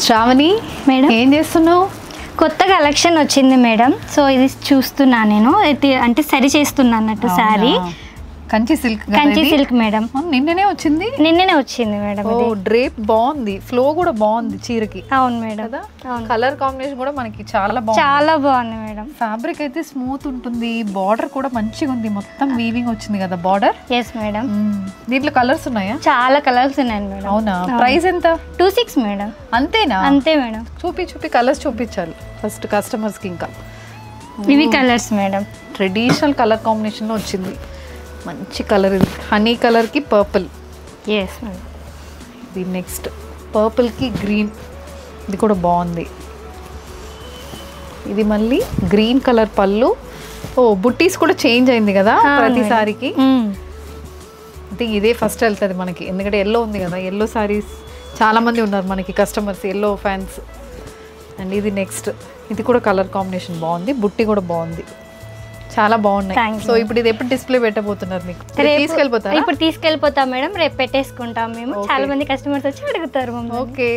Shravani madam ఏం చేస్తున్నావు? కొత్త కలెక్షన్ వచ్చింది మేడం. సో ఇది చూస్తున్నా నేను, అంటే సరి చేస్తున్నా అన్నట్టు sari. Kanchi silk Kanchi silk madam. నిన్ననే వచ్చింది మేడం. ఓ డ్రేప్ బాగుంది, ఫ్లో కూడా బాగుంది చీరకి. అవును మేడం కదా, కలర్ కాంబినేషన్ కూడా మనకి చాలా బాగుంది మేడం. ఫ్యాబ్రిక్ అయితే స్మూత్ ఉంటుంది, బార్డర్ కూడా మంచిగా ఉంది, మొత్తం వీవింగ్ వచ్చింది కదా బార్డర్. Yes madam. దీంట్లో కలర్స్ ఉన్నాయా? చాలా కలర్స్ ఉన్నాయి మేడం. అవునా? ప్రైస్ ఎంత? 26 మేడం. అంతేనా? అంతే మేడం. చూపి కలర్స్ చూపించాలి ఫస్ట్ కస్టమర్స్ కి. ఇంకా ఇవి colours madam, traditional colour combination లో వచ్చింది. మంచి కలర్ ఇది, హనీ కలర్ కి పర్పుల్. Yes madam. ఇది నెక్స్ట్ పర్పుల్ కి గ్రీన్, ఇది కూడా బాగుంది. ఇది మళ్ళీ గ్రీన్ కలర్ పళ్ళు. ఓ బుట్టీస్ కూడా చేంజ్ అయింది కదా ప్రతిసారికి. అంటే ఇదే ఫస్ట్ వెళ్తుంది మనకి, ఎందుకంటే ఎల్లో ఉంది కదా, ఎల్లో సారీస్ చాలా మంది ఉన్నారు మనకి కస్టమర్స్, ఎల్లో ఫ్యాన్స్. అండ్ ఇది నెక్స్ట్, ఇది కూడా కలర్ కాంబినేషన్ బాగుంది, బుట్టి కూడా బాగుంది, చాలా బాగున్నాయి. సో ఇప్పుడు ఇది ఎప్పుడు డిస్ప్లే పెట్టబోతున్నారు? మీకు తీసుకెళ్ళిపోతారు? ఇప్పుడు తీసుకెళ్ళిపోతాం మేడం, రేపు పెట్టేసుకుంటాం మేము. చాలా మంది కస్టమర్స్ వచ్చి అడుగుతారు. ఓకే.